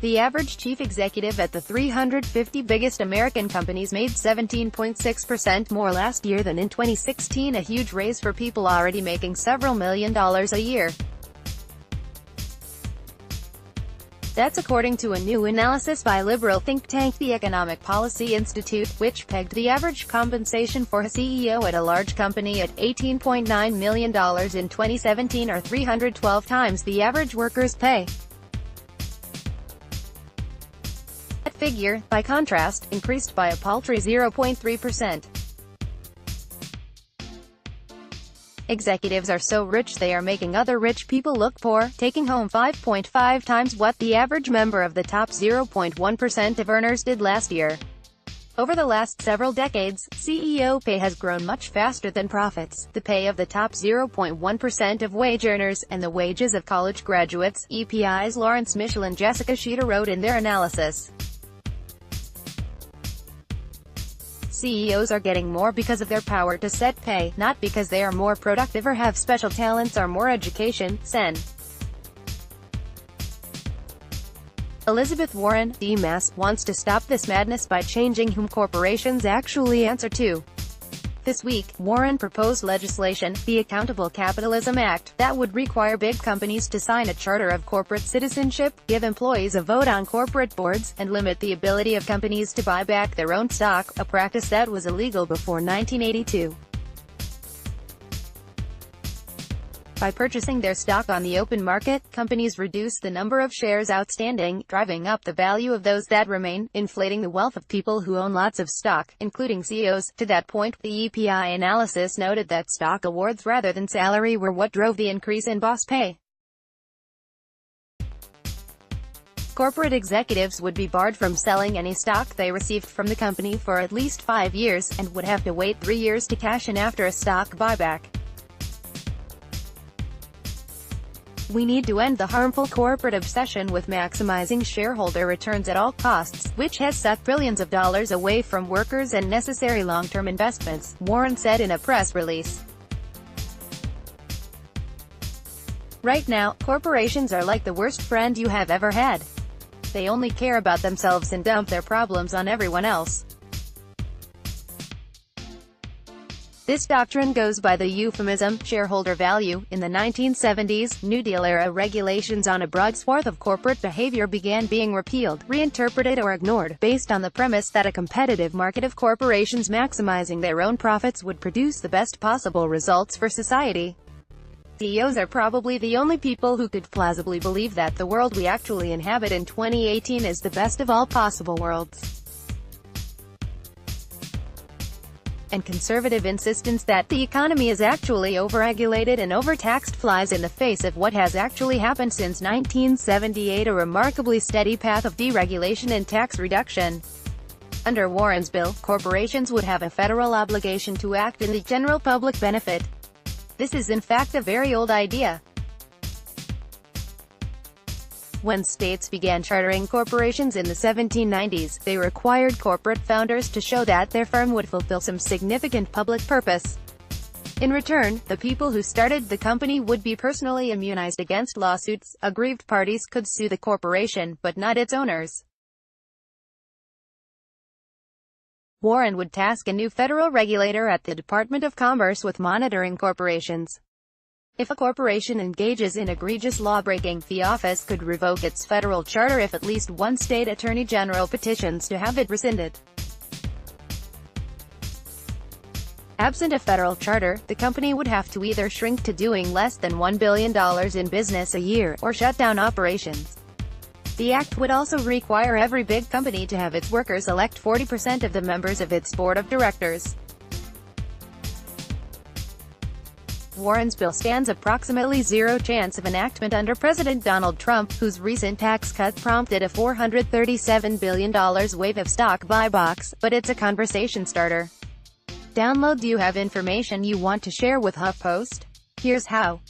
The average chief executive at the 350 biggest American companies made 17.6% more last year than in 2016, a huge raise for people already making several $million a year. That's according to a new analysis by liberal think tank the Economic Policy Institute, which pegged the average compensation for a CEO at a large company at $18.9 million in 2017, or 312 times the average worker's pay. That figure, by contrast, increased by a paltry 0.3%. Executives are so rich they are making other rich people look poor, taking home 5.5 times what the average member of the top 0.1% of earners did last year. Over the last several decades, CEO pay has grown much faster than profits, the pay of the top 0.1% of wage earners, and the wages of college graduates, EPI's Lawrence Michel and Jessica Sheeter wrote in their analysis. CEOs are getting more because of their power to set pay, not because they are more productive or have special talents or more education. Sen. Elizabeth Warren, D-Mass, wants to stop this madness by changing whom corporations actually answer to. This week, Warren proposed legislation, the Accountable Capitalism Act, that would require big companies to sign a charter of corporate citizenship, give employees a vote on corporate boards, and limit the ability of companies to buy back their own stock, a practice that was illegal before 1982. By purchasing their stock on the open market, companies reduce the number of shares outstanding, driving up the value of those that remain, inflating the wealth of people who own lots of stock, including CEOs. To that point, the EPI analysis noted that stock awards rather than salary were what drove the increase in boss pay. Corporate executives would be barred from selling any stock they received from the company for at least 5 years, and would have to wait 3 years to cash in after a stock buyback. We need to end the harmful corporate obsession with maximizing shareholder returns at all costs, which has sucked billions of dollars away from workers and necessary long-term investments, Warren said in a press release. Right now, corporations are like the worst friend you have ever had. They only care about themselves and dump their problems on everyone else. This doctrine goes by the euphemism, shareholder value. In the 1970s, New Deal-era regulations on a broad swath of corporate behavior began being repealed, reinterpreted or ignored, based on the premise that a competitive market of corporations maximizing their own profits would produce the best possible results for society. CEOs are probably the only people who could plausibly believe that the world we actually inhabit in 2018 is the best of all possible worlds. And conservative insistence that the economy is actually overregulated and overtaxed flies in the face of what has actually happened since 1978, a remarkably steady path of deregulation and tax reduction. Under Warren's bill, corporations would have a federal obligation to act in the general public benefit. This is in fact a very old idea. When states began chartering corporations in the 1790s, they required corporate founders to show that their firm would fulfill some significant public purpose. In return, the people who started the company would be personally immunized against lawsuits. Aggrieved parties could sue the corporation, but not its owners. Warren would task a new federal regulator at the Department of Commerce with monitoring corporations. If a corporation engages in egregious lawbreaking, the office could revoke its federal charter if at least one state attorney general petitions to have it rescinded. Absent a federal charter, the company would have to either shrink to doing less than $1 billion in business a year, or shut down operations. The act would also require every big company to have its workers elect 40% of the members of its board of directors. Warren's bill stands approximately zero chance of enactment under President Donald Trump, whose recent tax cut prompted a $437 billion wave of stock buybacks, but it's a conversation starter. Download. Do you have information you want to share with HuffPost? Here's how.